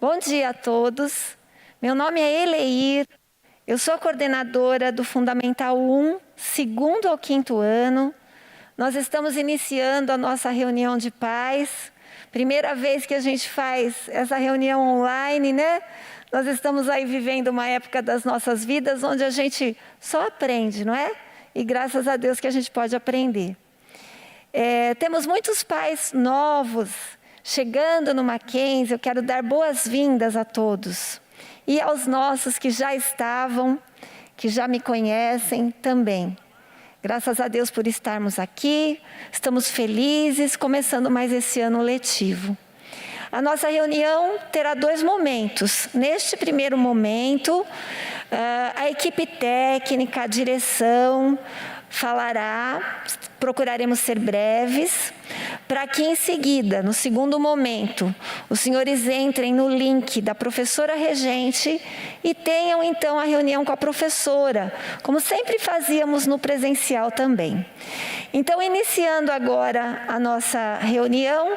Bom dia a todos. Meu nome é Eleir. Eu sou a coordenadora do Fundamental 1, segundo ao quinto ano. Nós estamos iniciando a nossa reunião de pais. Primeira vez que a gente faz essa reunião online, né? Nós estamos aí vivendo uma época das nossas vidas onde a gente só aprende, não é? E graças a Deus que a gente pode aprender. Temos muitos pais novos chegando no Mackenzie. Eu quero dar boas-vindas a todos. E aos nossos que já estavam, que já me conhecem também. Graças a Deus por estarmos aqui, estamos felizes, começando mais esse ano letivo. A nossa reunião terá 2 momentos. Neste primeiro momento, a equipe técnica, a direção falará, procuraremos ser breves, para que em seguida, no segundo momento, os senhores entrem no link da professora regente e tenham então a reunião com a professora, como sempre fazíamos no presencial também. Então, iniciando agora a nossa reunião,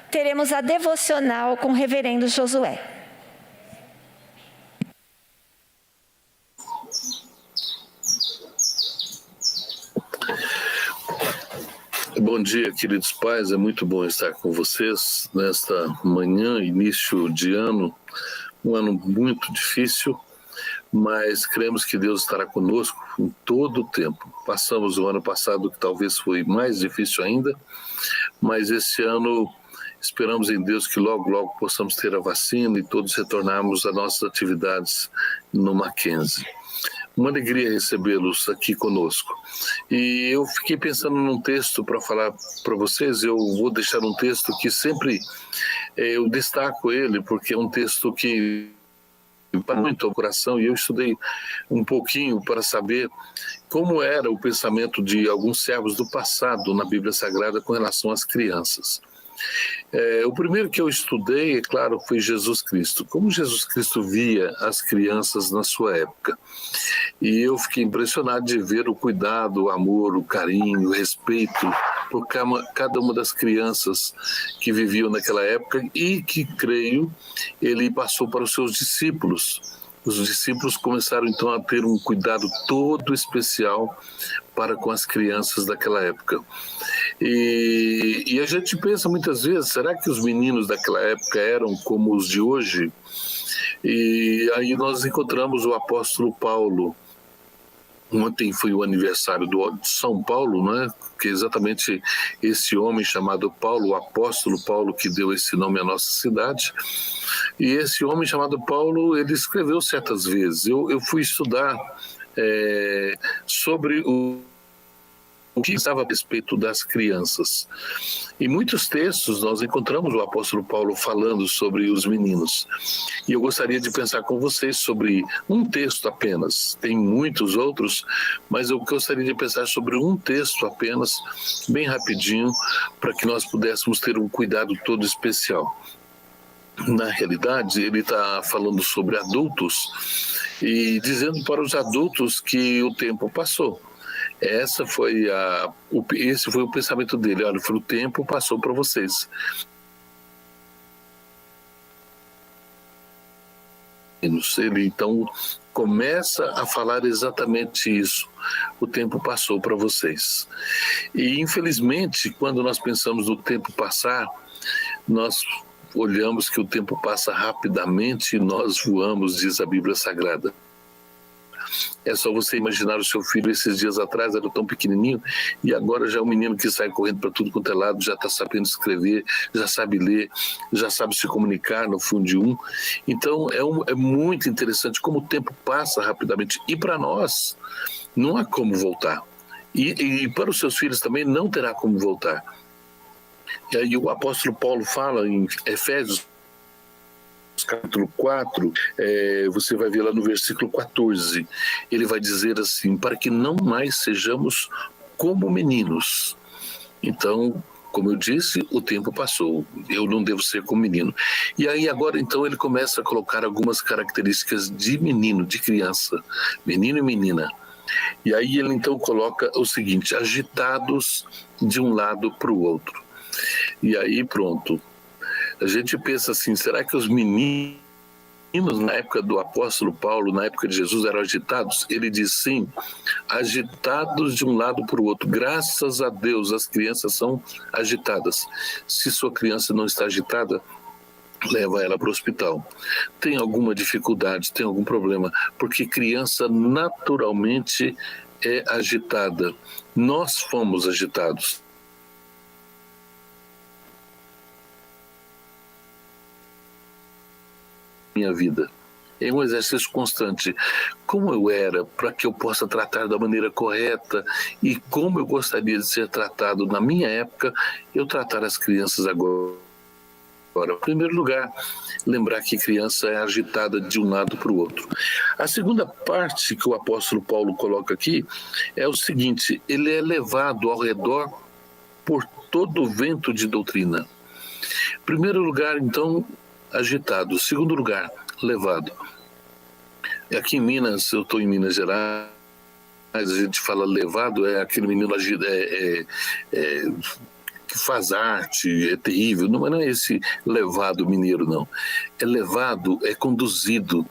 teremos a devocional com o reverendo Josué. Bom dia, queridos pais, é muito bom estar com vocês nesta manhã, início de ano, um ano muito difícil, mas cremos que Deus estará conosco em todo o tempo. Passamos o ano passado que talvez foi mais difícil ainda, mas esse ano esperamos em Deus que logo, logo possamos ter a vacina e todos retornarmos às nossas atividades no Mackenzie. Uma alegria recebê-los aqui conosco. E eu fiquei pensando num texto para falar para vocês. Eu vou deixar um texto que sempre eu destaco ele, porque é um texto que para muito ao coração, e eu estudei um pouquinho para saber como era o pensamento de alguns servos do passado na Bíblia Sagrada com relação às crianças. O primeiro que eu estudei, é claro, foi Jesus Cristo. Como Jesus Cristo via as crianças na sua época. E eu fiquei impressionado de ver o cuidado, o amor, o carinho, o respeito por cada uma das crianças que viviam naquela época e que, creio, ele passou para os seus discípulos. Os discípulos começaram então a ter um cuidado todo especial para com as crianças daquela época. E a gente pensa muitas vezes, será que os meninos daquela época eram como os de hoje? E aí nós encontramos o apóstolo Paulo. Ontem foi o aniversário de São Paulo, né? Que é exatamente esse homem chamado Paulo, o apóstolo Paulo, que deu esse nome à nossa cidade. E esse homem chamado Paulo, ele escreveu certas vezes. Eu fui estudar sobre o que estava a respeito das crianças. Em muitos textos nós encontramos o apóstolo Paulo falando sobre os meninos. E eu gostaria de pensar com vocês sobre um texto apenas. Tem muitos outros, mas eu gostaria de pensar sobre um texto apenas, bem rapidinho, para que nós pudéssemos ter um cuidado todo especial. Na realidade, ele está falando sobre adultos e dizendo para os adultos que o tempo passou. Esse foi o pensamento dele. Olha, o tempo passou para vocês. Ele então começa a falar exatamente isso. O tempo passou para vocês. E infelizmente, quando nós pensamos no tempo passar, nós olhamos que o tempo passa rapidamente e nós voamos, diz a Bíblia Sagrada. É só você imaginar o seu filho esses dias atrás, era tão pequenininho, e agora já é um menino que sai correndo para tudo quanto é lado, já está sabendo escrever, já sabe ler, já sabe se comunicar no Fundo 1. Então é muito interessante como o tempo passa rapidamente. E para nós, não há como voltar. E para os seus filhos também não terá como voltar. E aí o apóstolo Paulo fala em Efésios, capítulo 4, você vai ver lá no versículo 14, ele vai dizer assim, para que não mais sejamos como meninos. Então, como eu disse, o tempo passou, eu não devo ser como menino. E aí agora então ele começa a colocar algumas características de menino, de criança, menino e menina. E aí ele então coloca o seguinte, agitados de um lado para o outro. E aí pronto. A gente pensa assim, será que os meninos na época do apóstolo Paulo, na época de Jesus, eram agitados? Ele diz sim, agitados de um lado para o outro. Graças a Deus, as crianças são agitadas. Se sua criança não está agitada, leva ela para o hospital. Tem alguma dificuldade, tem algum problema, porque criança naturalmente é agitada. Nós fomos agitados. Minha vida é um exercício constante. Como eu era, para que eu possa tratar da maneira correta e como eu gostaria de ser tratado na minha época, eu tratar as crianças agora. Em primeiro lugar, lembrar que criança é agitada de um lado para o outro. A segunda parte que o apóstolo Paulo coloca aqui é o seguinte: ele é levado ao redor por todo o vento de doutrina. Em primeiro lugar, então, agitado. Segundo lugar, levado. Aqui em Minas, eu estou em Minas Gerais, a gente fala levado, é aquele menino que faz arte, é terrível. Não é esse levado mineiro, não. É levado, é conduzido.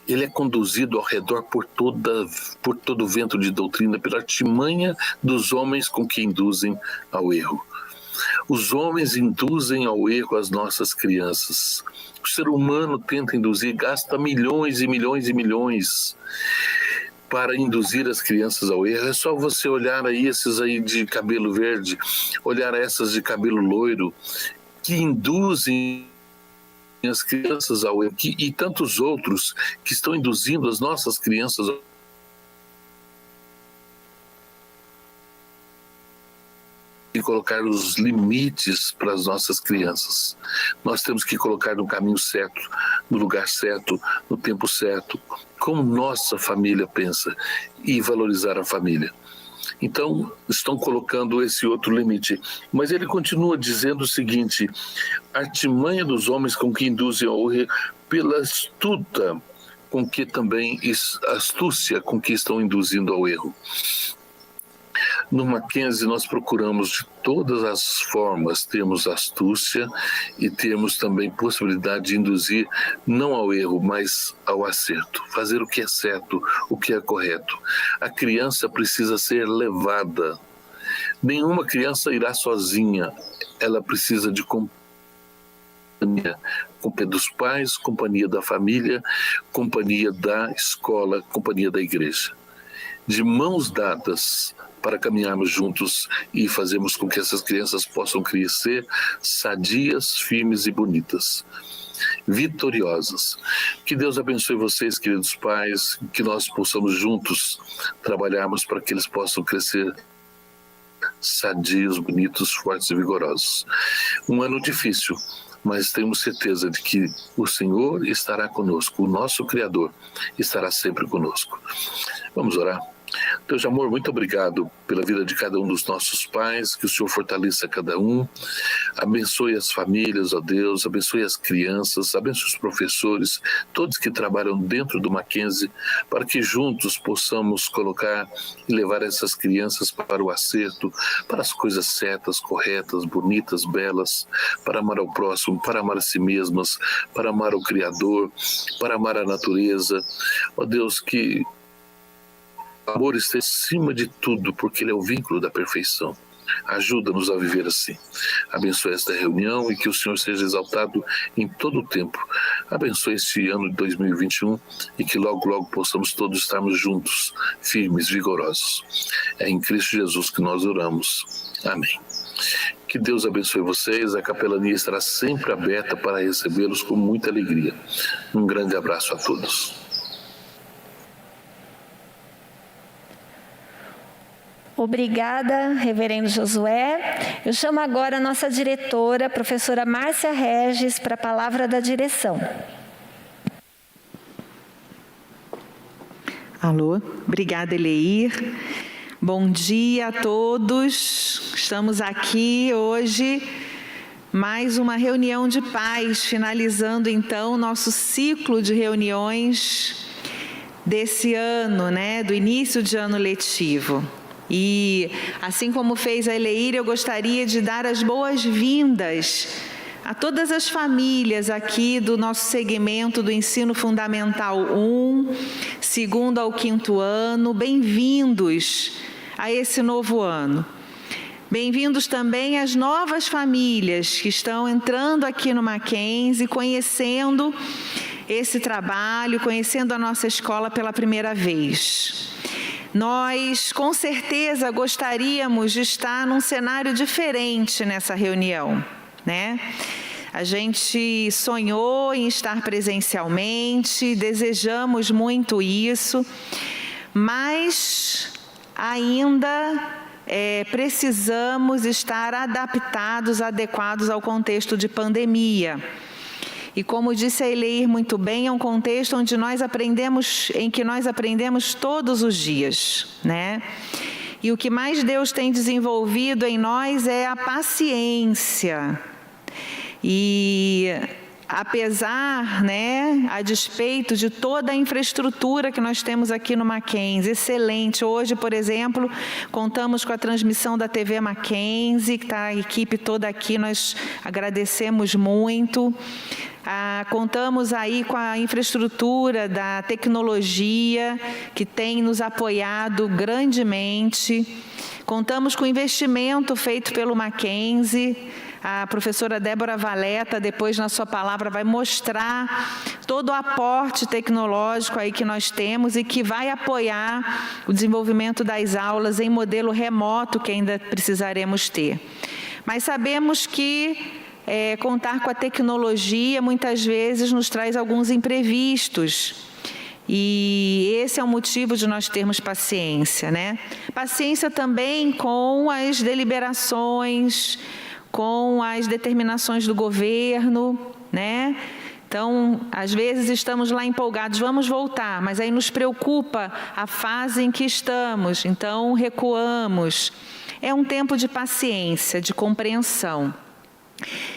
Ele é conduzido ao redor por todo o vento de doutrina, pela artimanha dos homens com que induzem ao erro. Os homens induzem ao erro as nossas crianças. O ser humano tenta induzir, gasta milhões e milhões e milhões para induzir as crianças ao erro. É só você olhar aí esses aí de cabelo verde, olhar essas de cabelo loiro, que induzem as crianças ao erro, e tantos outros que estão induzindo as nossas crianças ao e colocar os limites para as nossas crianças. Nós temos que colocar no caminho certo, no lugar certo, no tempo certo, como nossa família pensa, e valorizar a família. Então, estão colocando esse outro limite. Mas ele continua dizendo o seguinte: a artimanha dos homens com que induzem ao erro, pela astúcia com que estão induzindo ao erro. No Mackenzie, nós procuramos de todas as formas, temos astúcia e temos também possibilidade de induzir não ao erro, mas ao acerto, fazer o que é certo, o que é correto. A criança precisa ser levada. Nenhuma criança irá sozinha, ela precisa de companhia dos pais, companhia da família, companhia da escola, companhia da igreja. De mãos dadas, para caminharmos juntos e fazermos com que essas crianças possam crescer sadias, firmes e bonitas, vitoriosas. Que Deus abençoe vocês, queridos pais, que nós possamos juntos trabalharmos para que eles possam crescer sadios, bonitos, fortes e vigorosos. Um ano difícil, mas temos certeza de que o Senhor estará conosco, o nosso Criador estará sempre conosco. Vamos orar. Deus de amor, muito obrigado pela vida de cada um dos nossos pais, que o Senhor fortaleça cada um, abençoe as famílias, ó Deus, abençoe as crianças, abençoe os professores, todos que trabalham dentro do Mackenzie, para que juntos possamos colocar e levar essas crianças para o acerto, para as coisas certas, corretas, bonitas, belas, para amar ao próximo, para amar a si mesmas, para amar o Criador, para amar a natureza. Ó Deus, que o amor está acima de tudo, porque ele é o vínculo da perfeição. Ajuda-nos a viver assim. Abençoe esta reunião e que o Senhor seja exaltado em todo o tempo. Abençoe este ano de 2021 e que logo, logo possamos todos estarmos juntos, firmes, vigorosos. É em Cristo Jesus que nós oramos. Amém. Que Deus abençoe vocês. A capelania estará sempre aberta para recebê-los com muita alegria. Um grande abraço a todos. Obrigada, reverendo Josué. Eu chamo agora a nossa diretora, a professora Márcia Regis, para a palavra da direção. Alô, obrigada, Eleir. Bom dia a todos. Estamos aqui hoje, mais uma reunião de pais, finalizando então o nosso ciclo de reuniões desse ano, do início de ano letivo. E, assim como fez a Eleir, eu gostaria de dar as boas-vindas a todas as famílias aqui do nosso segmento do Ensino Fundamental 1, segundo ao 5º ano, bem-vindos a esse novo ano. Bem-vindos também às novas famílias que estão entrando aqui no Mackenzie, conhecendo esse trabalho, conhecendo a nossa escola pela primeira vez. Nós, com certeza, gostaríamos de estar num cenário diferente nessa reunião, né? A gente sonhou em estar presencialmente, desejamos muito isso, mas ainda precisamos estar adaptados, adequados ao contexto de pandemia. E como disse a Eleir muito bem, é um contexto onde em que nós aprendemos todos os dias, né? E o que mais Deus tem desenvolvido em nós é a paciência. E apesar, né, a despeito de toda a infraestrutura que nós temos aqui no Mackenzie, excelente. Hoje, por exemplo, contamos com a transmissão da TV Mackenzie, que está a equipe toda aqui, nós agradecemos muito. Contamos aí com a infraestrutura da tecnologia, que tem nos apoiado grandemente. Contamos com o investimento feito pelo Mackenzie. A professora Débora Valeta, depois na sua palavra, vai mostrar todo o aporte tecnológico aí que nós temos e que vai apoiar o desenvolvimento das aulas em modelo remoto que ainda precisaremos ter. Mas sabemos que contar com a tecnologia muitas vezes nos traz alguns imprevistos. E esse é o motivo de nós termos paciência, né? Paciência também com as deliberações, com as determinações do governo, né? Então, às vezes estamos lá empolgados, vamos voltar, mas aí nos preocupa a fase em que estamos, então recuamos. É um tempo de paciência, de compreensão.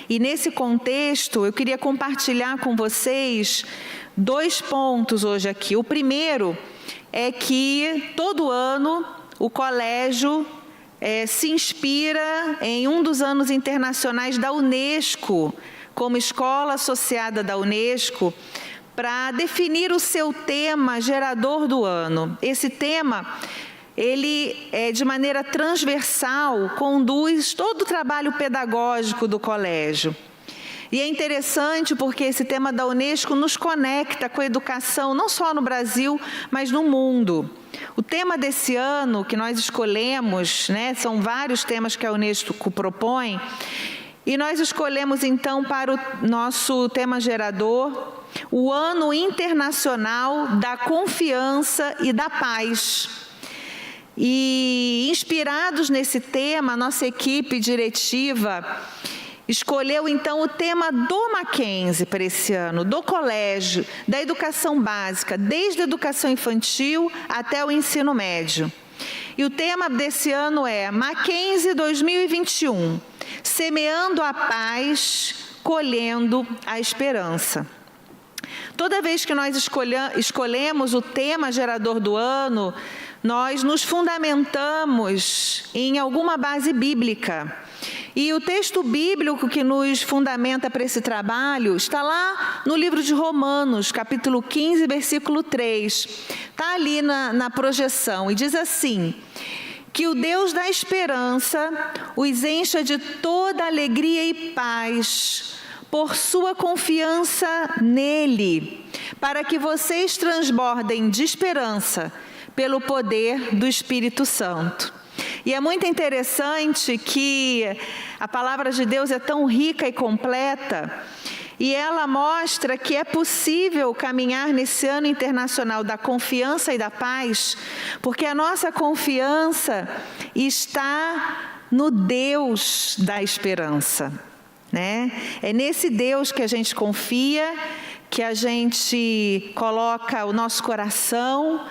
E nesse contexto, eu queria compartilhar com vocês 2 pontos hoje aqui. O primeiro é que todo ano o colégio se inspira em um dos anos internacionais da Unesco, como escola associada da Unesco, para definir o seu tema gerador do ano. Esse tema, ele, de maneira transversal, conduz todo o trabalho pedagógico do colégio. E é interessante porque esse tema da Unesco nos conecta com a educação, não só no Brasil, mas no mundo. O tema desse ano que nós escolhemos, né, são vários temas que a Unesco propõe, e nós escolhemos então para o nosso tema gerador, o Ano Internacional da Confiança e da Paz. E inspirados nesse tema, a nossa equipe diretiva escolheu então o tema do Mackenzie para esse ano, do colégio, da educação básica, desde a educação infantil até o ensino médio. E o tema desse ano é Mackenzie 2021, semeando a paz, colhendo a esperança. Toda vez que nós escolhemos o tema gerador do ano, nós nos fundamentamos em alguma base bíblica. E o texto bíblico que nos fundamenta para esse trabalho está lá no livro de Romanos, capítulo 15, versículo 3. Está ali na projeção e diz assim: que o Deus da esperança os encha de toda alegria e paz por sua confiança nele, para que vocês transbordem de esperança pelo poder do Espírito Santo. E é muito interessante que a palavra de Deus é tão rica e completa, e ela mostra que é possível caminhar nesse ano internacional da confiança e da paz, porque a nossa confiança está no Deus da esperança, né? É nesse Deus que a gente confia, que a gente coloca o nosso coração,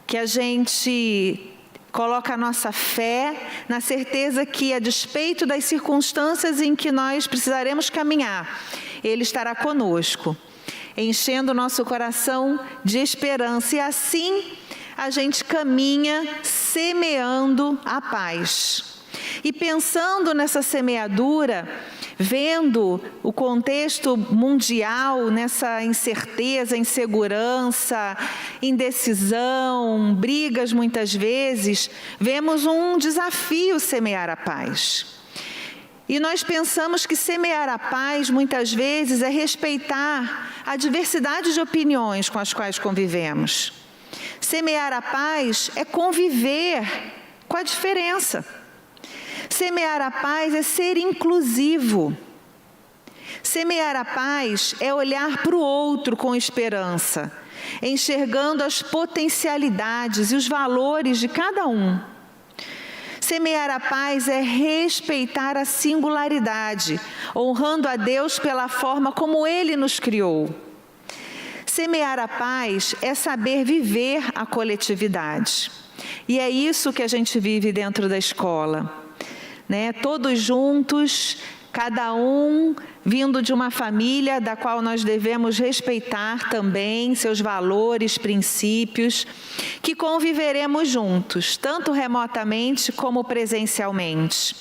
que a gente coloca a nossa fé na certeza que, a despeito das circunstâncias em que nós precisaremos caminhar, Ele estará conosco, enchendo o nosso coração de esperança. E assim a gente caminha semeando a paz. E pensando nessa semeadura, vendo o contexto mundial, nessa incerteza, insegurança, indecisão, brigas muitas vezes, vemos um desafio semear a paz. E nós pensamos que semear a paz, muitas vezes, é respeitar a diversidade de opiniões com as quais convivemos. Semear a paz é conviver com a diferença. Semear a paz é ser inclusivo. Semear a paz é olhar para o outro com esperança, enxergando as potencialidades e os valores de cada um. Semear a paz é respeitar a singularidade, honrando a Deus pela forma como Ele nos criou. Semear a paz é saber viver a coletividade. E é isso que a gente vive dentro da escola, né? Todos juntos, cada um vindo de uma família da qual nós devemos respeitar também seus valores, princípios, que conviveremos juntos, tanto remotamente como presencialmente.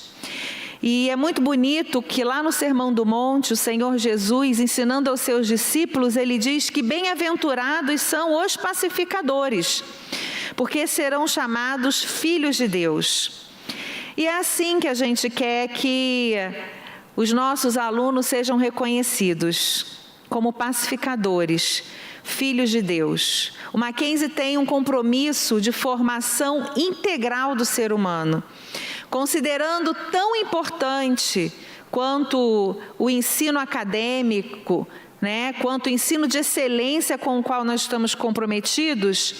E é muito bonito que lá no Sermão do Monte, o Senhor Jesus, ensinando aos seus discípulos, Ele diz que bem-aventurados são os pacificadores, porque serão chamados filhos de Deus. E é assim que a gente quer que os nossos alunos sejam reconhecidos como pacificadores, filhos de Deus. O Mackenzie tem um compromisso de formação integral do ser humano, considerando tão importante quanto o ensino acadêmico, né, quanto o ensino de excelência com o qual nós estamos comprometidos,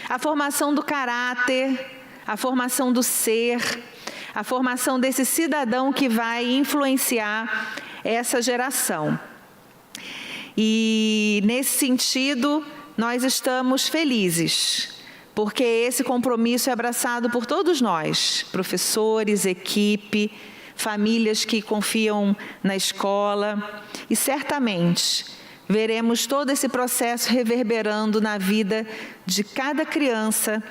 a formação do caráter, a formação do ser, a formação desse cidadão que vai influenciar essa geração. E, nesse sentido, nós estamos felizes, porque esse compromisso é abraçado por todos nós, professores, equipe, famílias que confiam na escola, e certamente veremos todo esse processo reverberando na vida de cada criança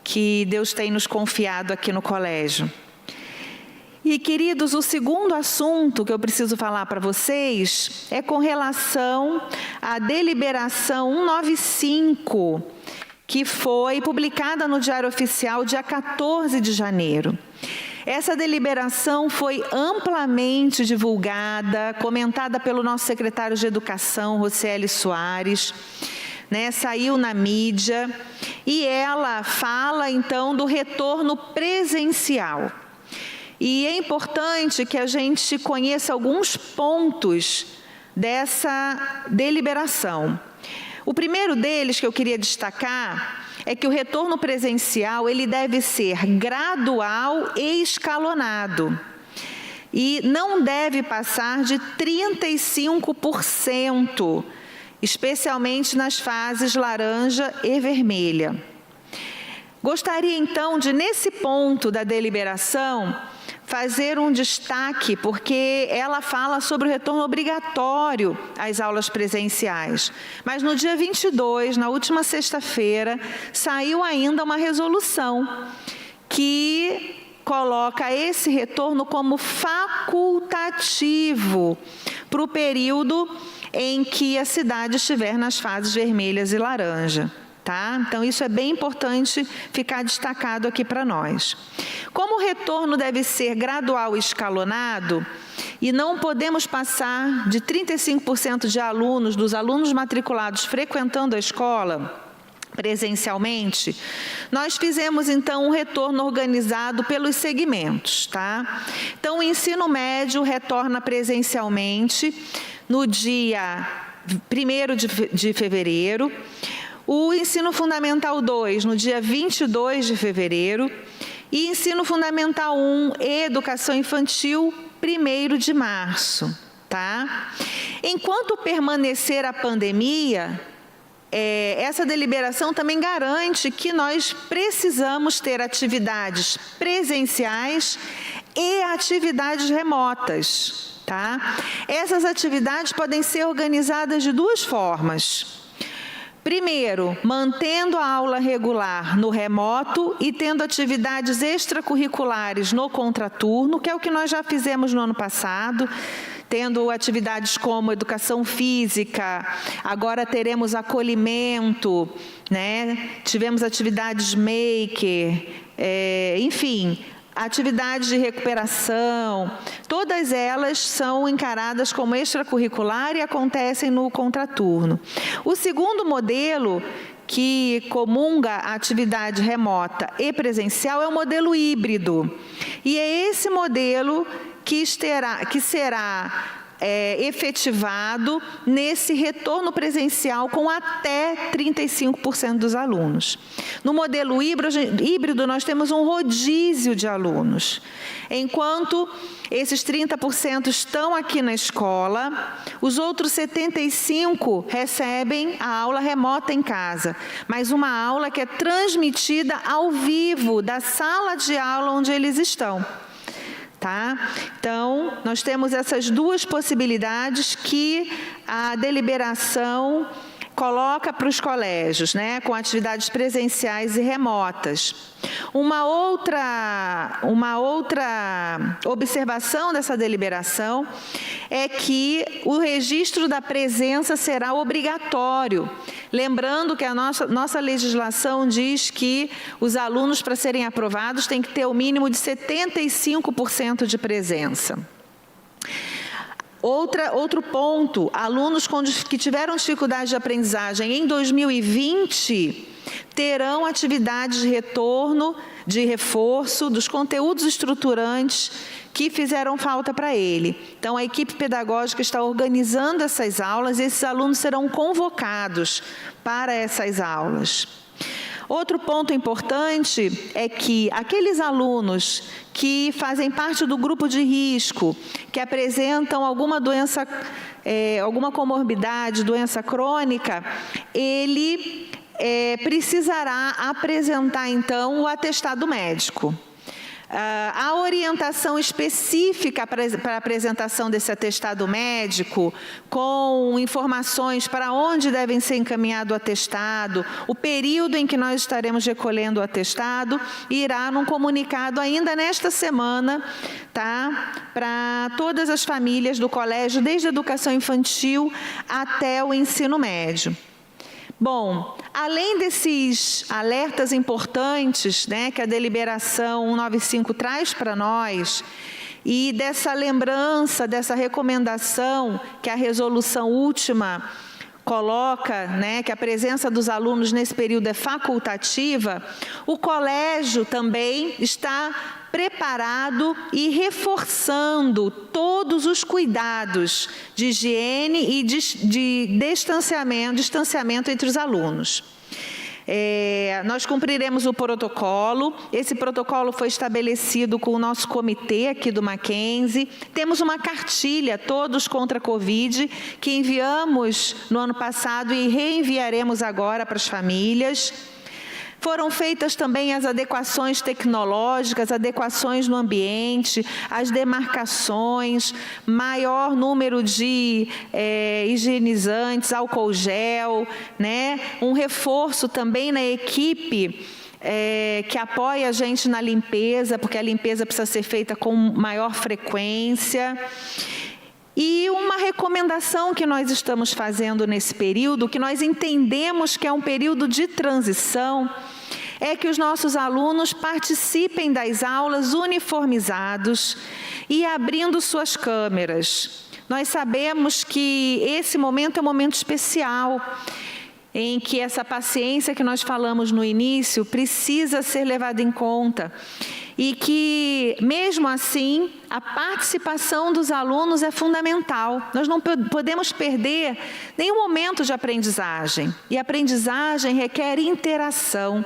que Deus tem nos confiado aqui no colégio. E, queridos, o segundo assunto que eu preciso falar para vocês é com relação à deliberação 195, que foi publicada no Diário Oficial dia 14 de janeiro. Essa deliberação foi amplamente divulgada, comentada pelo nosso secretário de Educação, Rocieli Soares, né, saiu na mídia, e ela fala, então, do retorno presencial. E é importante que a gente conheça alguns pontos dessa deliberação. O primeiro deles que eu queria destacar é que o retorno presencial ele deve ser gradual e escalonado. E não deve passar de 35%, especialmente nas fases laranja e vermelha. Gostaria, então, de, nesse ponto da deliberação, fazer um destaque, porque ela fala sobre o retorno obrigatório às aulas presenciais. Mas no dia 22, na última sexta-feira, saiu ainda uma resolução que coloca esse retorno como facultativo para o período em que a cidade estiver nas fases vermelhas e laranja. Tá? Então, isso é bem importante ficar destacado aqui para nós. Como o retorno deve ser gradual e escalonado, e não podemos passar de 35% de alunos, dos alunos matriculados frequentando a escola presencialmente, nós fizemos, então, um retorno organizado pelos segmentos. Tá? Então, o ensino médio retorna presencialmente no dia 1º de fevereiro, o ensino fundamental 2 no dia 22 de fevereiro e ensino fundamental 1 e educação infantil 1º de março, tá? Enquanto permanecer a pandemia, essa deliberação também garante que nós precisamos ter atividades presenciais e atividades remotas, tá? Essas atividades podem ser organizadas de duas formas. Primeiro, mantendo a aula regular no remoto e tendo atividades extracurriculares no contraturno, que é o que nós já fizemos no ano passado, tendo atividades como educação física, agora teremos acolhimento, né? Tivemos atividades maker, enfim, atividades de recuperação, todas elas são encaradas como extracurricular e acontecem no contraturno. O segundo modelo que comunga a atividade remota e presencial é o modelo híbrido. E é esse modelo que será efetivado nesse retorno presencial com até 35% dos alunos. No modelo híbrido, nós temos um rodízio de alunos. Enquanto esses 30% estão aqui na escola, os outros 75% recebem a aula remota em casa, mas uma aula que é transmitida ao vivo da sala de aula onde eles estão. Tá? Então, nós temos essas duas possibilidades que a deliberação coloca para os colégios, né, com atividades presenciais e remotas. Uma outra observação dessa deliberação é que o registro da presença será obrigatório. Lembrando que a nossa legislação diz que os alunos, para serem aprovados, têm que ter o mínimo de 75% de presença. Outro ponto, alunos que tiveram dificuldade de aprendizagem em 2020 terão atividades de retorno, de reforço dos conteúdos estruturantes que fizeram falta para ele. Então, a equipe pedagógica está organizando essas aulas e esses alunos serão convocados para essas aulas. Outro ponto importante é que aqueles alunos que fazem parte do grupo de risco, que apresentam alguma doença, alguma comorbidade, doença crônica, ele precisará apresentar, então, o atestado médico. A orientação específica para a apresentação desse atestado médico, com informações para onde devem ser encaminhado o atestado, o período em que nós estaremos recolhendo o atestado, irá num comunicado ainda nesta semana, tá? Para todas as famílias do colégio, desde a educação infantil até o ensino médio. Bom, além desses alertas importantes, né, que a deliberação 195 traz para nós, e dessa lembrança, dessa recomendação que a resolução última coloca, né, que a presença dos alunos nesse período é facultativa, o colégio também está preparado e reforçando todos os cuidados de higiene e de distanciamento entre os alunos. Nós cumpriremos o protocolo. Esse protocolo foi estabelecido com o nosso comitê aqui do Mackenzie. Temos uma cartilha, Todos contra a Covid, que enviamos no ano passado e reenviaremos agora para as famílias. Foram feitas também as adequações tecnológicas, adequações no ambiente, as demarcações, maior número de higienizantes, álcool gel, né? Um reforço também na equipe que apoia a gente na limpeza, porque a limpeza precisa ser feita com maior frequência. E uma recomendação que nós estamos fazendo nesse período, que nós entendemos que é um período de transição, é que os nossos alunos participem das aulas uniformizados e abrindo suas câmeras. Nós sabemos que esse momento é um momento especial, em que essa paciência que nós falamos no início precisa ser levada em conta. E que, mesmo assim, a participação dos alunos é fundamental. Nós não podemos perder nenhum momento de aprendizagem. E a aprendizagem requer interação.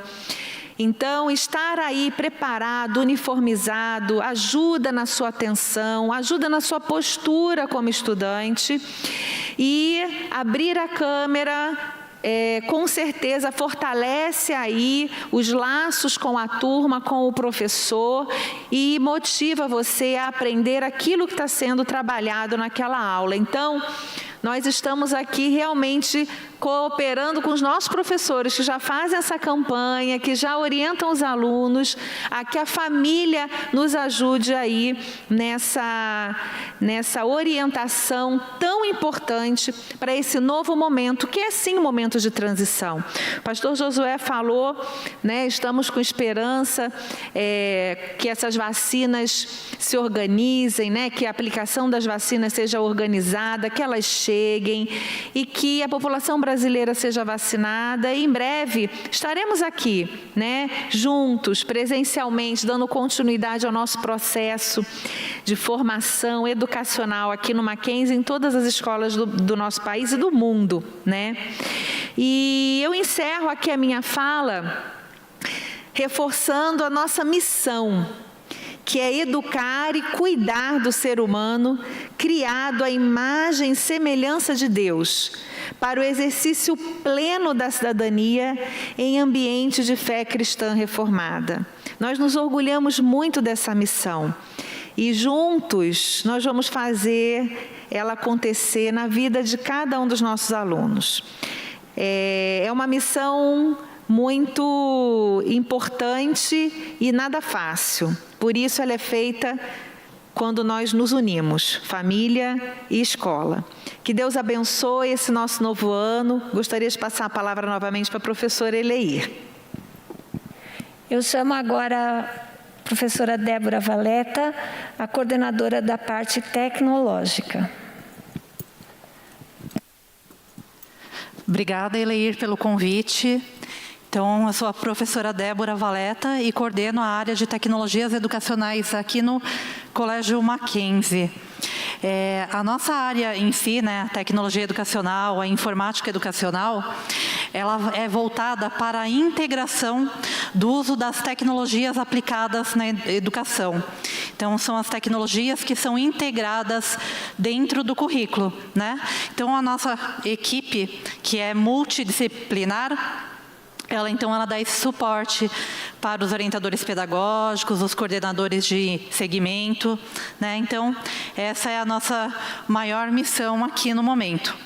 Então, estar aí preparado, uniformizado, ajuda na sua atenção, ajuda na sua postura como estudante. E abrir a câmera com certeza fortalece aí os laços com a turma, com o professor e motiva você a aprender aquilo que está sendo trabalhado naquela aula. Então, nós estamos aqui realmente cooperando com os nossos professores que já fazem essa campanha, que já orientam os alunos, a que a família nos ajude aí nessa orientação tão importante para esse novo momento, que é sim um momento de transição. O pastor Josué falou, né, estamos com esperança que essas vacinas se organizem, né, que a aplicação das vacinas seja organizada, que elas cheguem e que a população brasileira seja vacinada. E em breve estaremos aqui, né, juntos, presencialmente, dando continuidade ao nosso processo de formação educacional aqui no Mackenzie, em todas as escolas do nosso país e do mundo, né? E eu encerro aqui a minha fala reforçando a nossa missão, que é educar e cuidar do ser humano, criado à imagem e semelhança de Deus, para o exercício pleno da cidadania em ambiente de fé cristã reformada. Nós nos orgulhamos muito dessa missão e juntos nós vamos fazer ela acontecer na vida de cada um dos nossos alunos. É uma missão muito importante e nada fácil. Por isso ela é feita quando nós nos unimos, família e escola. Que Deus abençoe esse nosso novo ano. Gostaria de passar a palavra novamente para a professora Eleir. Eu chamo agora a professora Débora Valeta, a coordenadora da parte tecnológica. Obrigada, Eleir, pelo convite. Então, eu sou a professora Débora Valeta e coordeno a área de tecnologias educacionais aqui no Colégio Mackenzie. A nossa área em si, né, a tecnologia educacional, a informática educacional, ela é voltada para a integração do uso das tecnologias aplicadas na educação. Então, são as tecnologias que são integradas dentro do currículo, né? Então, a nossa equipe, que é multidisciplinar, ela dá esse suporte para os orientadores pedagógicos, os coordenadores de segmento, né? Então, essa é a nossa maior missão aqui no momento.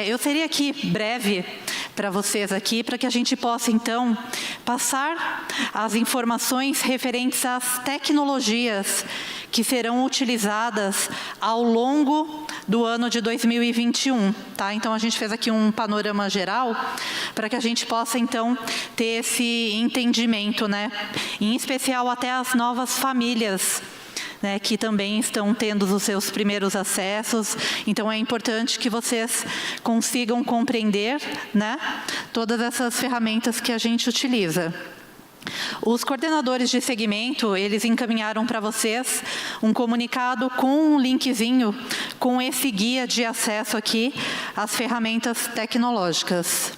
Eu seria aqui breve para vocês aqui, para que a gente possa, então, passar as informações referentes às tecnologias que serão utilizadas ao longo do ano de 2021, tá? Então, a gente fez aqui um panorama geral para que a gente possa, então, ter esse entendimento, né? Em especial até as novas famílias, né, que também estão tendo os seus primeiros acessos. Então, é importante que vocês consigam compreender, né, todas essas ferramentas que a gente utiliza. Os coordenadores de segmento, eles encaminharam para vocês um comunicado com um linkzinho com esse guia de acesso aqui às ferramentas tecnológicas.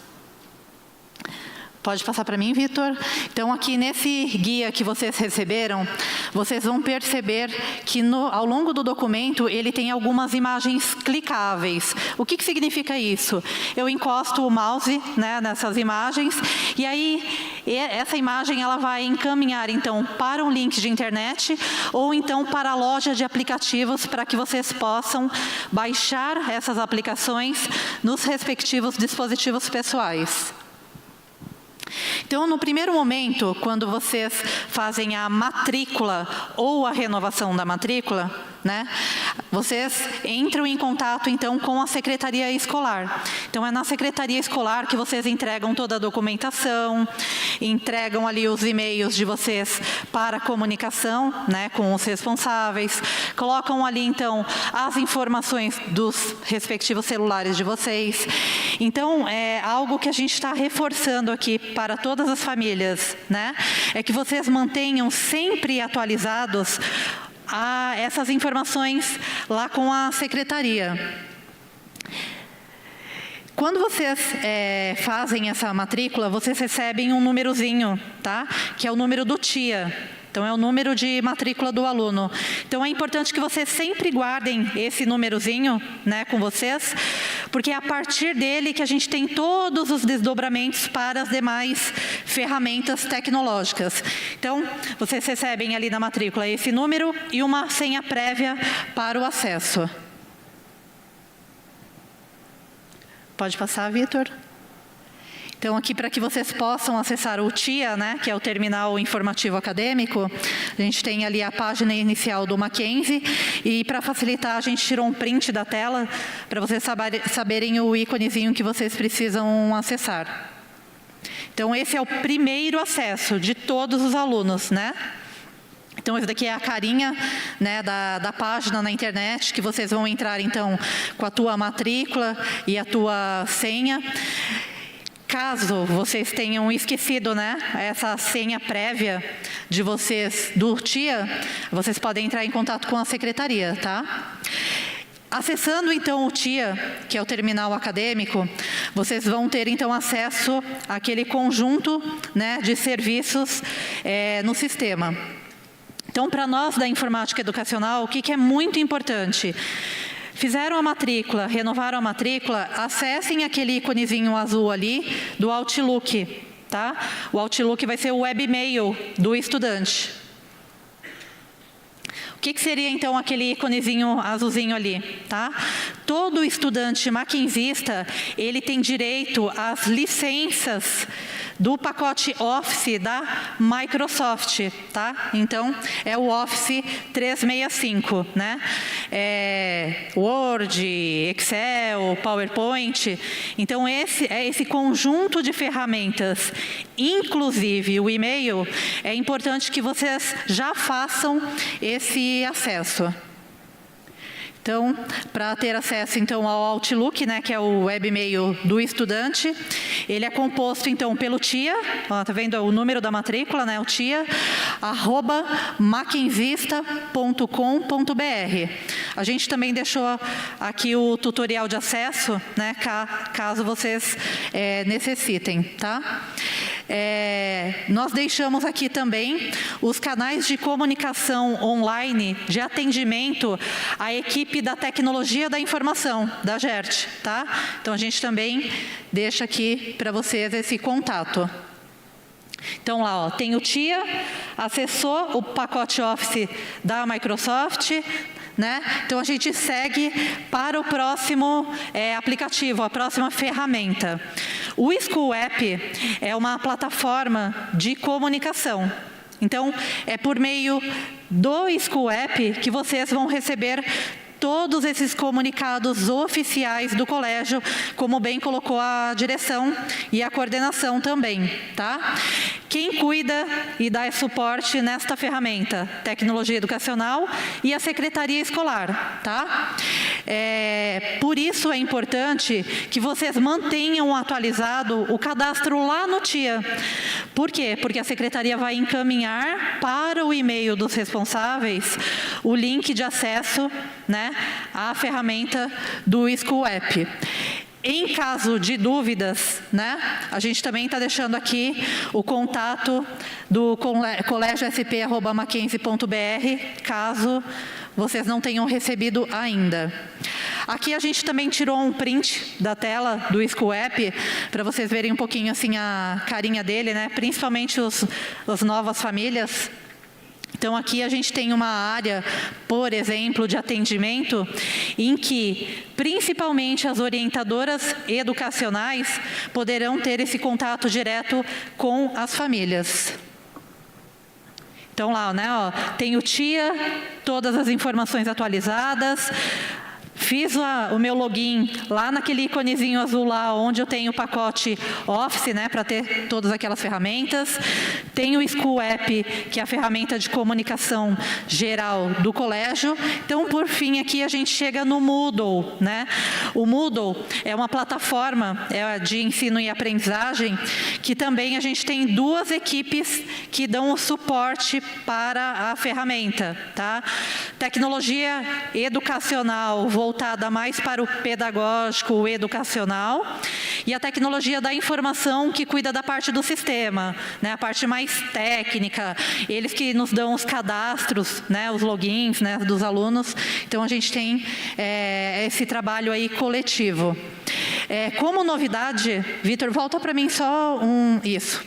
Pode passar para mim, Vitor? Então, aqui nesse guia que vocês receberam, vocês vão perceber que ao longo do documento, ele tem algumas imagens clicáveis. O que significa isso? Eu encosto o mouse, né, nessas imagens, e aí essa imagem ela vai encaminhar, então, para um link de internet, ou então para a loja de aplicativos, para que vocês possam baixar essas aplicações nos respectivos dispositivos pessoais. Então, no primeiro momento, quando vocês fazem a matrícula ou a renovação da matrícula, né, vocês entram em contato, então, com a secretaria escolar. Então, é na secretaria escolar que vocês entregam toda a documentação, entregam ali os e-mails de vocês para a comunicação, né, com os responsáveis, colocam ali, então, as informações dos respectivos celulares de vocês. Então, é algo que a gente está reforçando aqui para todas as famílias, né, é que vocês mantenham sempre atualizados essas informações lá com a secretaria. Quando vocês fazem essa matrícula, vocês recebem um númerozinho, tá? Que é o número do TIA. Então, é o número de matrícula do aluno. Então, é importante que vocês sempre guardem esse númerozinho, né, com vocês, porque é a partir dele que a gente tem todos os desdobramentos para as demais ferramentas tecnológicas. Então, vocês recebem ali na matrícula esse número e uma senha prévia para o acesso. Pode passar, Vitor. Então, aqui para que vocês possam acessar o TIA, né, que é o Terminal Informativo Acadêmico, a gente tem ali a página inicial do Mackenzie, e para facilitar, a gente tirou um print da tela para vocês saberem o íconezinho que vocês precisam acessar. Então, esse é o primeiro acesso de todos os alunos, né? Então, esse daqui é a carinha, né, da página na internet, que vocês vão entrar, então, com a tua matrícula e a tua senha. Caso vocês tenham esquecido, né, essa senha prévia de vocês do TIA, vocês podem entrar em contato com a secretaria, tá? Acessando, então, o TIA, que é o terminal acadêmico, vocês vão ter, então, acesso àquele conjunto, né, de serviços no sistema. Então, para nós da informática educacional, o que é muito importante? Fizeram a matrícula, renovaram a matrícula, acessem aquele íconezinho azul ali do Outlook, tá? O Outlook vai ser o webmail do estudante. O que seria, então, aquele íconezinho azulzinho ali, tá? Todo estudante mackenzista, ele tem direito às licenças do pacote Office da Microsoft, tá? Então, é o Office 365, né? Word, Excel, PowerPoint. Então, esse conjunto de ferramentas, inclusive o e-mail, é importante que vocês já façam esse acesso. Então, para ter acesso, então, ao Outlook, né, que é o webmail do estudante, ele é composto, então, pelo TIA, ó, tá vendo o número da matrícula, né, o TIA, @mackenzista.com.br. A gente também deixou aqui o tutorial de acesso, né, caso vocês necessitem, tá? Nós deixamos aqui também os canais de comunicação online de atendimento à equipe da tecnologia da informação, da GERT, tá? Então, a gente também deixa aqui para vocês esse contato. Então, lá, ó, tem o TIA, acessou o pacote Office da Microsoft, né? Então, a gente segue para o próximo aplicativo, a próxima ferramenta. O School App é uma plataforma de comunicação. Então, é por meio do School App que vocês vão receber todos esses comunicados oficiais do colégio, como bem colocou a direção e a coordenação também, tá? Quem cuida e dá suporte nesta ferramenta? Tecnologia Educacional e a Secretaria Escolar, tá? Por isso é importante que vocês mantenham atualizado o cadastro lá no TIA. Por quê? Porque a Secretaria vai encaminhar para o e-mail dos responsáveis o link de acesso, né, à ferramenta do School App. Em caso de dúvidas, né, a gente também está deixando aqui o contato do colégio.sp@mackenzie.br, caso vocês não tenham recebido ainda. Aqui a gente também tirou um print da tela do School App, para vocês verem um pouquinho assim a carinha dele, né, principalmente as novas famílias. Então, aqui a gente tem uma área, por exemplo, de atendimento, em que, principalmente, as orientadoras educacionais poderão ter esse contato direto com as famílias. Então, lá, né, ó, tem o TIA, todas as informações atualizadas. Fiz o meu login lá naquele íconezinho azul lá, onde eu tenho o pacote Office, né, para ter todas aquelas ferramentas. Tem o School App, que é a ferramenta de comunicação geral do colégio. Então, por fim, aqui a gente chega no Moodle, né? O Moodle é uma plataforma de ensino e aprendizagem, que também a gente tem duas equipes que dão o suporte para a ferramenta, tá? Tecnologia educacional voltada mais para o pedagógico, o educacional, e a tecnologia da informação, que cuida da parte do sistema, né, a parte mais técnica, eles que nos dão os cadastros, né, os logins, né, dos alunos. Então, a gente tem esse trabalho aí coletivo. Como novidade, Vitor, volta para mim só isso,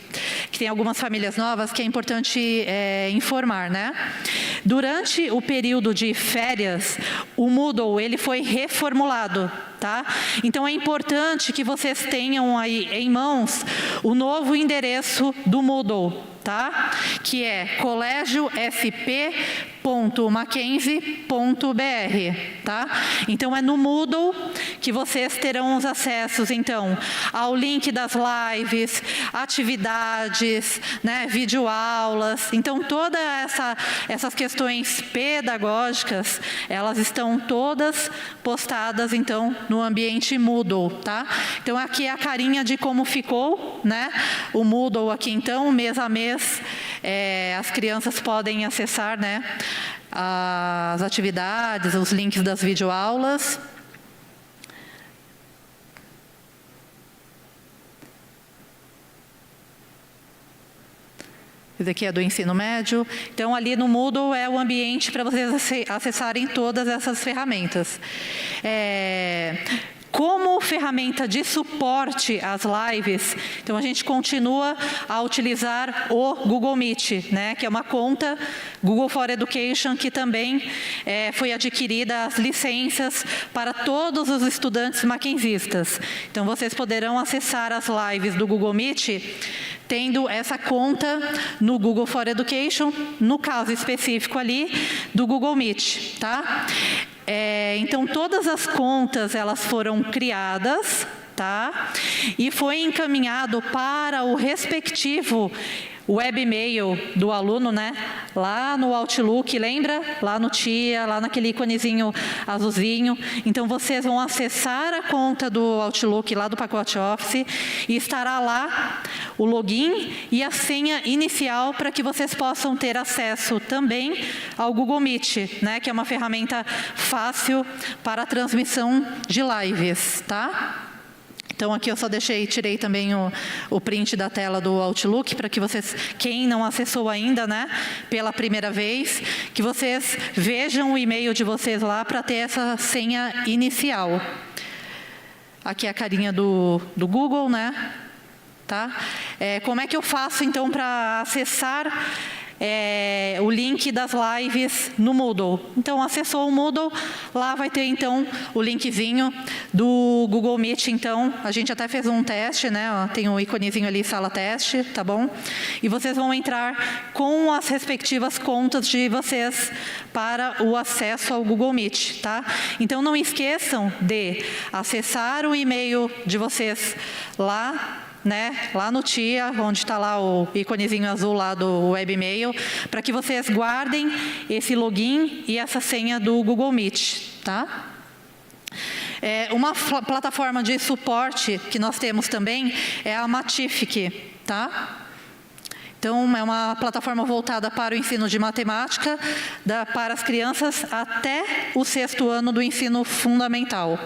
que tem algumas famílias novas que é importante informar, né? Durante o período de férias, o Moodle ele foi reformulado, tá? tá? Então, é importante que vocês tenham aí em mãos o novo endereço do Moodle, tá? Que é colegiosp.mackenzie.br, tá? Então, é no Moodle que vocês terão os acessos, então, ao link das lives, atividades, né, videoaulas. Então, todas essas questões pedagógicas, elas estão todas postadas, então, no ambiente Moodle, tá? Então, aqui é a carinha de como ficou, né, o Moodle aqui, então, mês a mês, as crianças podem acessar, né, as atividades, os links das videoaulas. Esse aqui é do ensino médio. Então, ali no Moodle é o ambiente para vocês acessarem todas essas ferramentas. Como ferramenta de suporte às lives, então a gente continua a utilizar o Google Meet, né, que é uma conta Google for Education, que também foi adquirida as licenças para todos os estudantes mackenzistas. Então, vocês poderão acessar as lives do Google Meet tendo essa conta no Google for Education, no caso específico ali do Google Meet, tá? Então, todas as contas, elas foram criadas, tá? E foi encaminhado para o respectivo webmail do aluno, né? Lá no Outlook, lembra? Lá no TIA, lá naquele íconezinho azulzinho. Então, vocês vão acessar a conta do Outlook, lá do pacote Office, e estará lá o login e a senha inicial para que vocês possam ter acesso também ao Google Meet, né? Que é uma ferramenta fácil para a transmissão de lives, tá? Então, aqui eu só tirei também o print da tela do Outlook, para que vocês, quem não acessou ainda, né, pela primeira vez, que vocês vejam o e-mail de vocês lá para ter essa senha inicial. Aqui é a carinha do Google, né, tá? Como é que eu faço, então, para acessar o link das lives no Moodle? Então, acessou o Moodle, lá vai ter, então, o linkzinho do Google Meet. Então, a gente até fez um teste, né? Ó, tem um íconezinho ali, sala teste, tá bom? E vocês vão entrar com as respectivas contas de vocês para o acesso ao Google Meet, tá? Então, não esqueçam de acessar o e-mail de vocês lá, né, lá no TIA, onde está lá o íconezinho azul lá do webmail, para que vocês guardem esse login e essa senha do Google Meet, tá? Uma plataforma de suporte que nós temos também é a Matific, tá? Então, é uma plataforma voltada para o ensino de matemática, para as crianças até o 6º ano do ensino fundamental.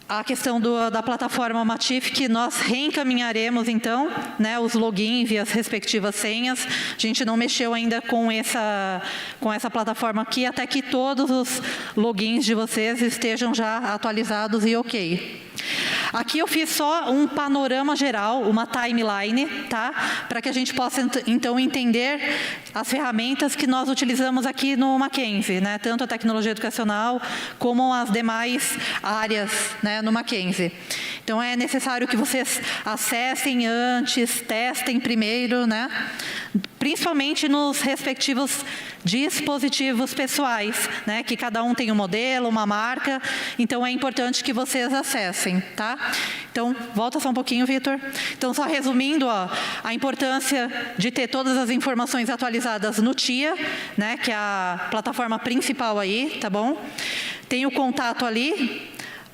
A questão da plataforma Matific, nós reencaminharemos, então, né, os logins e as respectivas senhas. A gente não mexeu ainda com essa plataforma aqui, até que todos os logins de vocês estejam já atualizados e ok. Aqui eu fiz só um panorama geral, uma timeline, tá? Para que a gente possa, então, entender as ferramentas que nós utilizamos aqui no Mackenzie, né? Tanto a tecnologia educacional como as demais áreas, né, no Mackenzie. Então, é necessário que vocês acessem antes, testem primeiro, né? Principalmente nos respectivos dispositivos pessoais, né? Que cada um tem um modelo, uma marca. Então, é importante que vocês acessem, tá? Então, volta só um pouquinho, Vitor. Então, só resumindo, ó, a importância de ter todas as informações atualizadas no TIA, né? Que é a plataforma principal aí, tá bom? Tem o contato ali.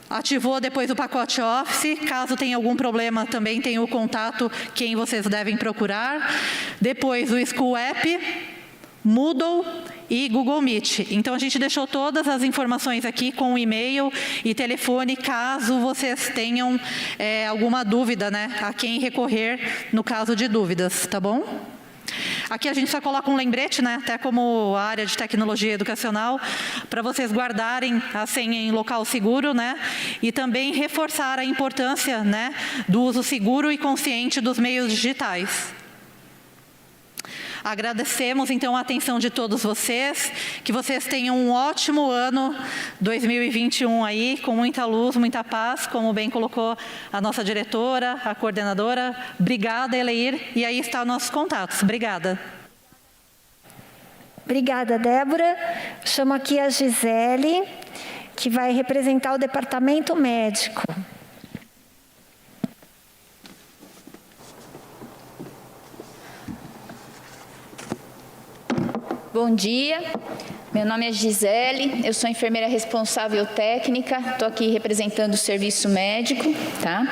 Ativou depois o pacote Office, caso tenha algum problema também tem o contato, quem vocês devem procurar. Depois o School App, Moodle e Google Meet. Então, a gente deixou todas as informações aqui com e-mail e telefone, caso vocês tenham alguma dúvida, né, a quem recorrer no caso de dúvidas, tá bom? Aqui a gente só coloca um lembrete, né, até como área de tecnologia educacional, para vocês guardarem a senha em local seguro, né, e também reforçar a importância, né, do uso seguro e consciente dos meios digitais. Agradecemos, então, a atenção de todos vocês, que vocês tenham um ótimo ano 2021 aí, com muita luz, muita paz, como bem colocou a nossa diretora, a coordenadora. Obrigada, Eleir, e aí estão nossos contatos. Obrigada. Obrigada, Débora. Chamo aqui a Gisele, que vai representar o departamento médico. Bom dia, meu nome é Gisele, eu sou enfermeira responsável técnica, estou aqui representando o serviço médico, tá?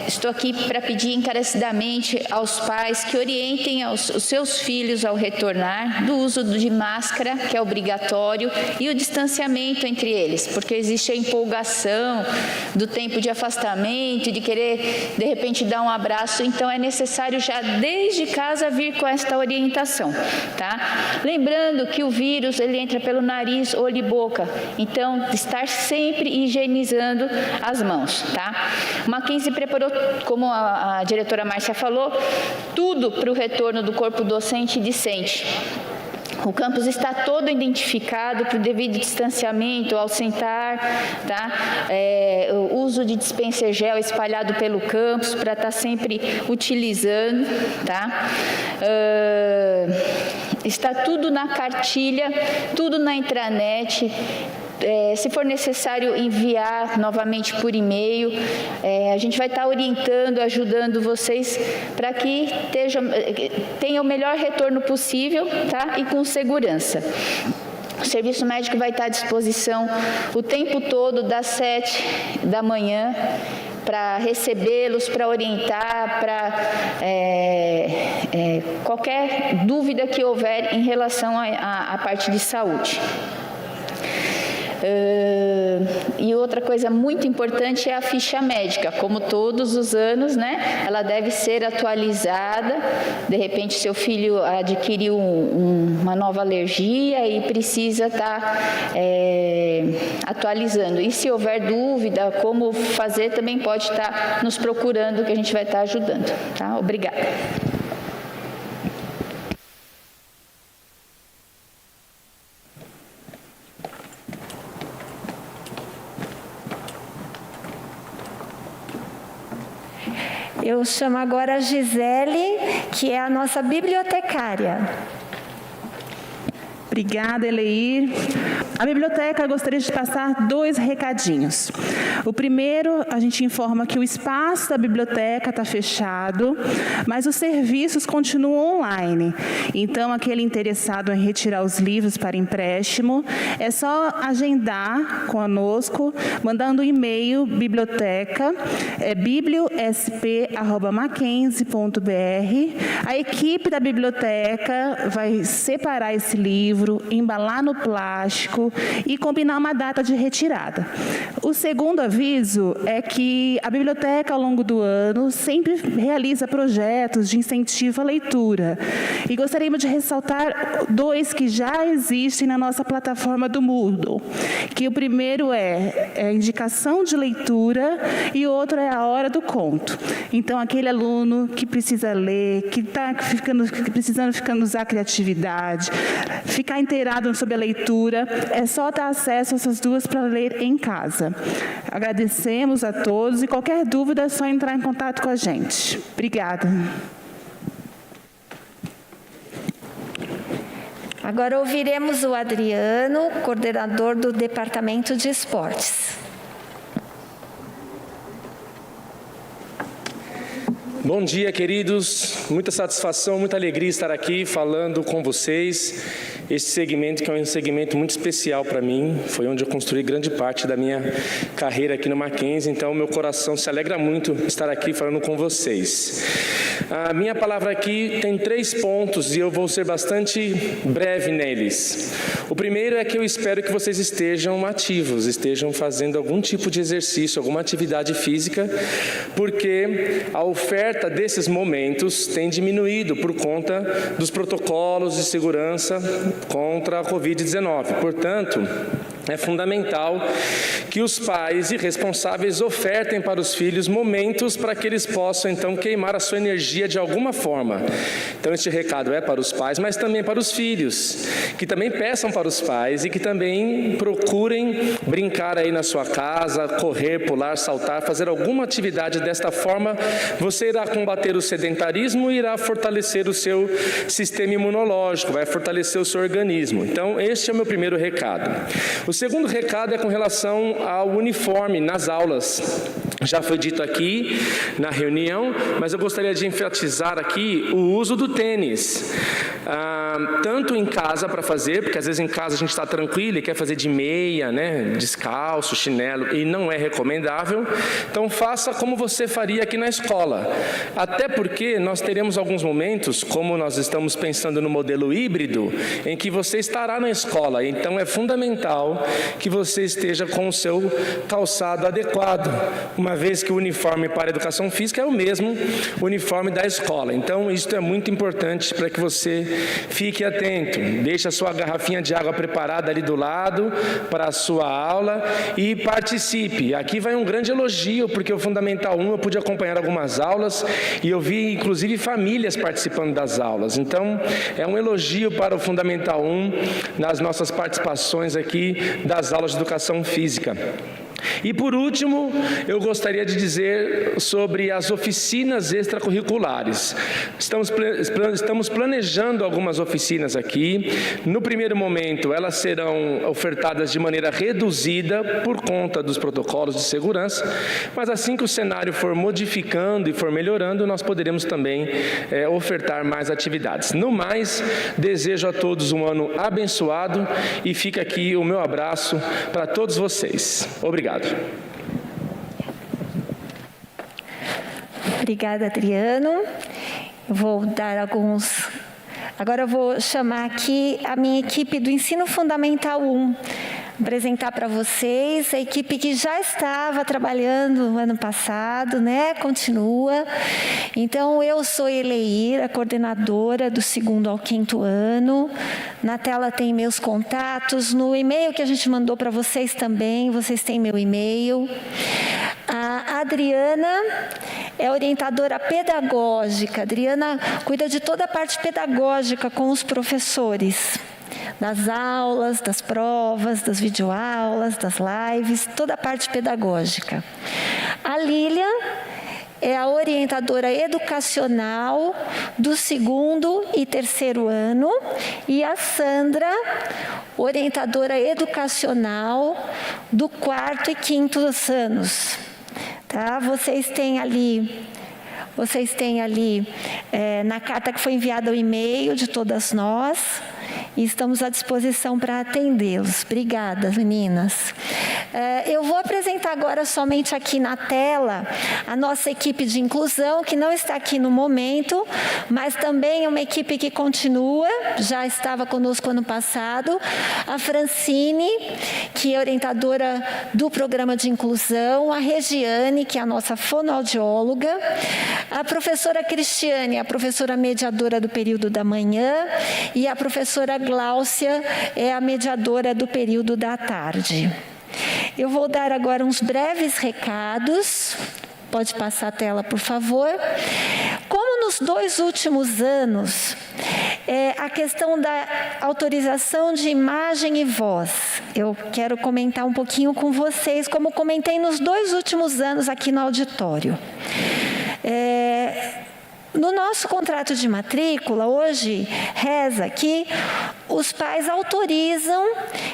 Estou aqui para pedir encarecidamente aos pais que orientem os seus filhos ao retornar do uso de máscara, que é obrigatório, e o distanciamento entre eles, porque existe a empolgação do tempo de afastamento, de querer, de repente, dar um abraço, então é necessário já desde casa vir com esta orientação, tá? Lembrando que o vírus, ele entra pelo nariz, olho e boca, então estar sempre higienizando as mãos, tá? O Mackenzie preparou, como a diretora Márcia falou, tudo para o retorno do corpo docente e discente. O campus está todo identificado para o devido distanciamento ao sentar, tá? O uso de dispenser gel espalhado pelo campus para estar sempre utilizando, tá? Está tudo na cartilha, tudo na intranet. Se for necessário enviar novamente por e-mail, a gente vai estar orientando, ajudando vocês para que tenha o melhor retorno possível, tá? E com segurança. O serviço médico vai estar à disposição o tempo todo, das 7 da manhã, para recebê-los, para orientar, para qualquer dúvida que houver em relação à parte de saúde. E outra coisa muito importante é a ficha médica. Como todos os anos, né, ela deve ser atualizada. De repente, seu filho adquiriu uma nova alergia e precisa estar atualizando. E se houver dúvida, como fazer, também pode estar nos procurando, que a gente vai estar ajudando. Tá? Obrigada. Eu chamo agora a Gisele, que é a nossa bibliotecária. Obrigada, Eleir. A biblioteca gostaria de passar 2 recadinhos. O primeiro, a gente informa que o espaço da biblioteca está fechado, mas os serviços continuam online. Então, aquele interessado em retirar os livros para empréstimo, é só agendar conosco, mandando um e-mail, biblioteca, bibliosp@mackenzie.br. A equipe da biblioteca vai separar esse livro, embalar no plástico e combinar uma data de retirada. O segundo aviso é que a biblioteca, ao longo do ano, sempre realiza projetos de incentivo à leitura. E gostaríamos de ressaltar 2 que já existem na nossa plataforma do Moodle, que o primeiro é a indicação de leitura e o outro é a hora do conto. Então, aquele aluno que precisa ler, que está precisando usar a criatividade, ficar inteirado sobre a leitura, é só ter acesso a essas 2 para ler em casa. Agradecemos a todos e qualquer dúvida é só entrar em contato com a gente. Obrigada. Agora ouviremos o Adriano, coordenador do Departamento de Esportes. Bom dia, queridos. Muita satisfação, muita alegria estar aqui falando com vocês. Este segmento que é um segmento muito especial para mim, foi onde eu construí grande parte da minha carreira aqui no Mackenzie, então meu coração se alegra muito estar aqui falando com vocês. A minha palavra aqui tem 3 pontos e eu vou ser bastante breve neles. O primeiro é que eu espero que vocês estejam ativos, estejam fazendo algum tipo de exercício, alguma atividade física, porque a oferta desses momentos tem diminuído por conta dos protocolos de segurança contra a Covid-19. Portanto, é fundamental que os pais e responsáveis ofertem para os filhos momentos para que eles possam, então, queimar a sua energia de alguma forma. Então, este recado é para os pais, mas também para os filhos, que também peçam para os pais e que também procurem brincar aí na sua casa, correr, pular, saltar, fazer alguma atividade. Desta forma, você irá combater o sedentarismo e irá fortalecer o seu sistema imunológico, vai fortalecer o seu organismo. Então, este é o meu primeiro recado. O segundo recado é com relação ao uniforme nas aulas. Já foi dito aqui na reunião, mas eu gostaria de enfatizar aqui o uso do tênis. Tanto em casa para fazer, porque às vezes em casa a gente está tranquilo e quer fazer de meia, né, descalço, chinelo, e não é recomendável. Então faça como você faria aqui na escola. Até porque nós teremos alguns momentos, como nós estamos pensando no modelo híbrido, em que você estará na escola. Então é fundamental que você esteja com o seu calçado adequado, uma vez que o uniforme para a educação física é o mesmo uniforme da escola. Então isso é muito importante para que você fique atento. Deixe a sua garrafinha de água preparada ali do lado para a sua aula e participe. Aqui vai um grande elogio, porque o Fundamental 1 eu pude acompanhar algumas aulas e eu vi inclusive famílias participando das aulas. Então é um elogio para o Fundamental 1 nas nossas participações aqui das aulas de educação física. E por último, eu gostaria de dizer sobre as oficinas extracurriculares. Estamos planejando algumas oficinas aqui. No primeiro momento, elas serão ofertadas de maneira reduzida por conta dos protocolos de segurança, mas assim que o cenário for modificando e for melhorando, nós poderemos também ofertar mais atividades. No mais, desejo a todos um ano abençoado e fica aqui o meu abraço para todos vocês. Obrigado. Obrigada, Adriano. Eu vou dar alguns... Agora eu vou chamar aqui a minha equipe do Ensino Fundamental 1. Apresentar para vocês a equipe que já estava trabalhando no ano passado, né? Continua. Então, eu sou Eleir, a coordenadora do 2º ao 5º ano. Na tela tem meus contatos. No e-mail que a gente mandou para vocês também, vocês têm meu e-mail. A Adriana é orientadora pedagógica. A Adriana cuida de toda a parte pedagógica com os professores. Das aulas, das provas, das videoaulas, das lives, toda a parte pedagógica. A Lilian é a orientadora educacional do 2º e 3º ano e a Sandra, orientadora educacional do 4º e 5º anos. Tá? Vocês têm ali na carta que foi enviada o e-mail de todas nós. E estamos à disposição para atendê-los. Obrigada, meninas. Eu vou apresentar agora somente aqui na tela a nossa equipe de inclusão, que não está aqui no momento, mas também é uma equipe que continua, já estava conosco ano passado. A Francine, que é orientadora do programa de inclusão, a Regiane, que é a nossa fonoaudióloga, a professora Cristiane, a professora mediadora do período da manhã, e a professora Gláucia é a mediadora do período da tarde. Eu vou dar agora uns breves recados. Pode passar a tela, por favor. Como nos 2 últimos anos, a questão da autorização de imagem e voz, eu quero comentar um pouquinho com vocês, como comentei nos 2 últimos anos aqui no auditório. No nosso contrato de matrícula, hoje, reza que os pais autorizam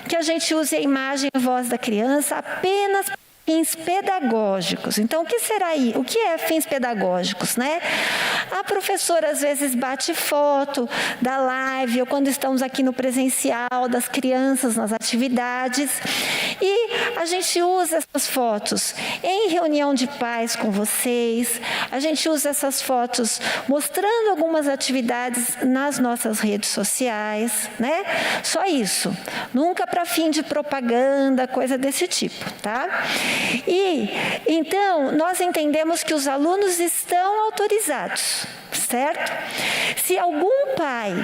que a gente use a imagem e voz da criança apenas para fins pedagógicos. Então, o que é fins pedagógicos, né? A professora, às vezes, bate foto da live, ou quando estamos aqui no presencial, das crianças nas atividades, e a gente usa essas fotos em reunião de pais com vocês, a gente usa essas fotos mostrando algumas atividades nas nossas redes sociais, né? Só isso. Nunca para fim de propaganda, coisa desse tipo, tá? E, então, nós entendemos que os alunos estão autorizados, certo? Se algum pai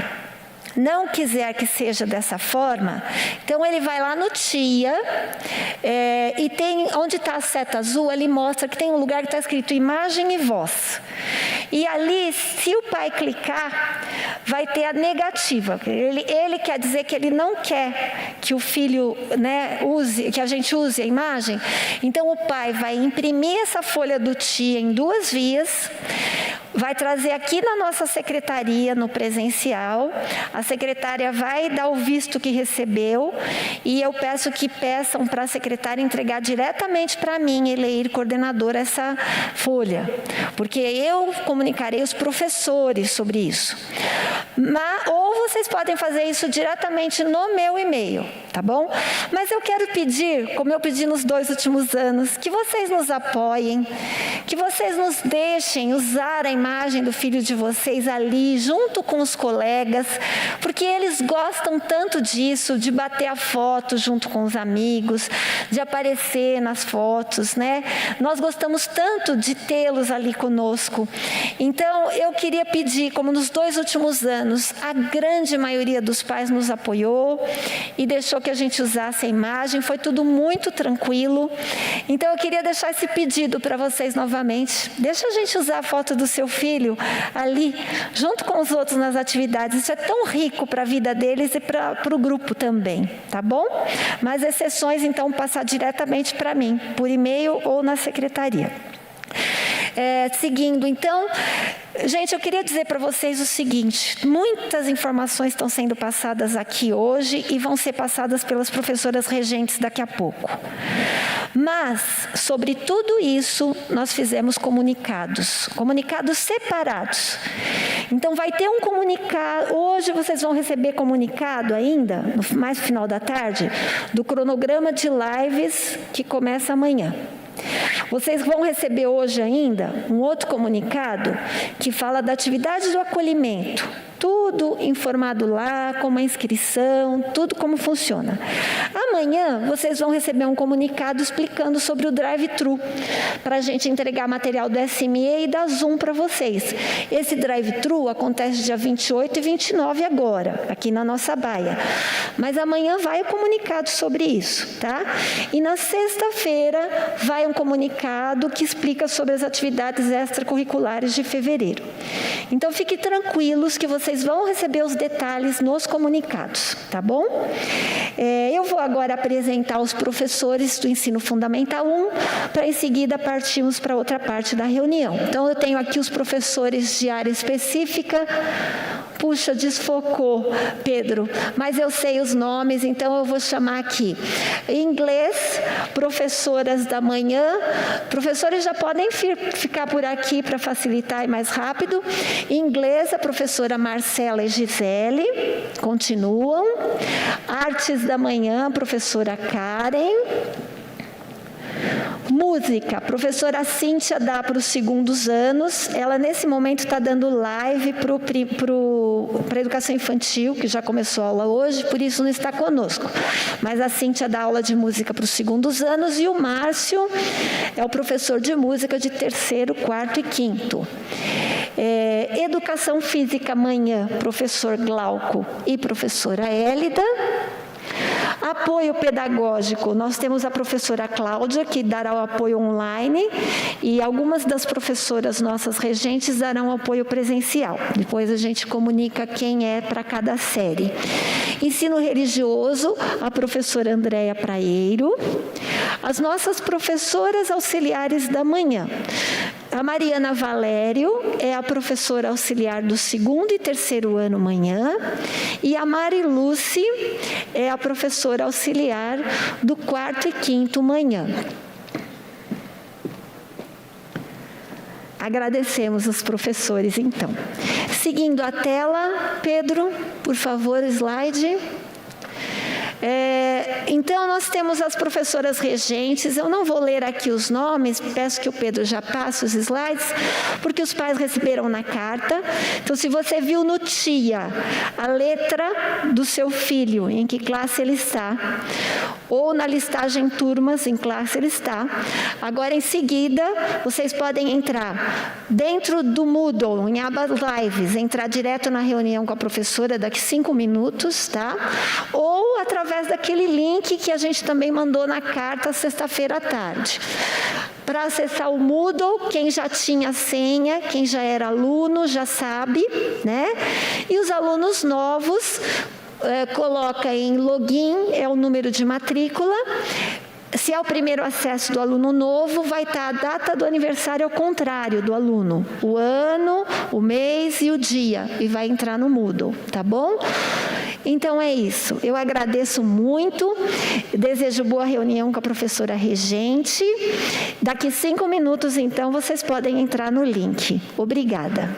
não quiser que seja dessa forma, então ele vai lá no TIA, e tem, onde está a seta azul, ele mostra que tem um lugar que está escrito imagem e voz. E ali, se o pai clicar, vai ter a negativa. Ele quer dizer que ele não quer que o filho, né, que a gente use a imagem. Então o pai vai imprimir essa folha do TIA em 2 vias, vai trazer aqui na nossa secretaria, no presencial, a secretária vai dar o visto que recebeu, e eu peço que peçam para a secretária entregar diretamente para mim, Eleir, coordenadora, essa folha, porque eu comunicarei os professores sobre isso. Ou vocês podem fazer isso diretamente no meu e-mail, tá bom? Mas eu quero pedir, como eu pedi nos 2 últimos anos, que vocês nos apoiem, que vocês nos deixem usar a imagem do filho de vocês ali, junto com os colegas, porque eles gostam tanto disso, de bater a foto junto com os amigos, de aparecer nas fotos, né? Nós gostamos tanto de tê-los ali conosco. Então, eu queria pedir, como nos 2 últimos anos, a grande maioria dos pais nos apoiou e deixou que a gente usasse a imagem, foi tudo muito tranquilo. Então, eu queria deixar esse pedido para vocês novamente. Deixa a gente usar a foto do seu filho ali, junto com os outros nas atividades. Isso é tão rico para a vida deles e para o grupo também, tá bom? Mas exceções, então, passar diretamente para mim, por e-mail ou na secretaria. Seguindo, então, gente, eu queria dizer para vocês o seguinte: muitas informações estão sendo passadas aqui hoje e vão ser passadas pelas professoras regentes daqui a pouco. Mas, sobre tudo isso, nós fizemos comunicados separados. Então, vai ter um comunicado, hoje vocês vão receber comunicado ainda, mais no final da tarde, do cronograma de lives que começa amanhã. Vocês vão receber hoje ainda um outro comunicado que fala da atividade do acolhimento. Tudo informado lá, como a inscrição, tudo como funciona. Amanhã, vocês vão receber um comunicado explicando sobre o drive-thru, para a gente entregar material do SME e da Zoom para vocês. Esse drive-thru acontece dia 28 e 29 agora, aqui na nossa baia. Mas amanhã vai o comunicado sobre isso, tá? E na sexta-feira vai um comunicado que explica sobre as atividades extracurriculares de fevereiro. Então, fiquem tranquilos que vocês vão receber os detalhes nos comunicados, tá bom? Eu vou agora apresentar os professores do Ensino Fundamental 1, para em seguida partirmos para outra parte da reunião. Então, eu tenho aqui os professores de área específica. Puxa, desfocou, Pedro, mas eu sei os nomes, então eu vou chamar aqui. Inglês, professoras da manhã. Professores já podem ficar por aqui para facilitar e mais rápido. Inglês, a professora Marcela e Gisele, continuam. Artes da manhã, professora Karen. Música, a professora Cíntia dá para os segundos anos. Ela, nesse momento, está dando live para a educação infantil, que já começou a aula hoje, por isso não está conosco. Mas a Cíntia dá aula de música para os segundos anos e o Márcio é o professor de música de 3º, 4º e 5º. Educação física amanhã, professor Glauco e professora Hélida. Apoio pedagógico, nós temos a professora Cláudia, que dará o apoio online, e algumas das professoras nossas regentes darão apoio presencial. Depois a gente comunica quem é para cada série. Ensino religioso, a professora Andréia Praeiro. As nossas professoras auxiliares da manhã. A Mariana Valério é a professora auxiliar do 2º e 3º ano manhã, e a Mari Lucy é a professora auxiliar do 4º e 5º manhã. Agradecemos os professores, então. Seguindo a tela, Pedro, por favor, slide. Então, nós temos as professoras regentes. Eu não vou ler aqui os nomes, peço que o Pedro já passe os slides, porque os pais receberam na carta. Então, se você viu no TIA a letra do seu filho, em que classe ele está, ou na listagem turmas, em classe ele está, agora em seguida, vocês podem entrar dentro do Moodle, em aba Lives, entrar direto na reunião com a professora daqui 5 minutos, tá? Ou através daquele link que a gente também mandou na carta sexta-feira à tarde. Para acessar o Moodle, quem já tinha senha, quem já era aluno, já sabe, né? E os alunos novos, coloca em login, é o número de matrícula. Se é o primeiro acesso do aluno novo, vai estar a data do aniversário ao contrário do aluno. O ano, o mês e o dia. E vai entrar no Moodle, tá bom? Então é isso. Eu agradeço muito. Desejo boa reunião com a professora regente. Daqui 5 minutos, então, vocês podem entrar no link. Obrigada.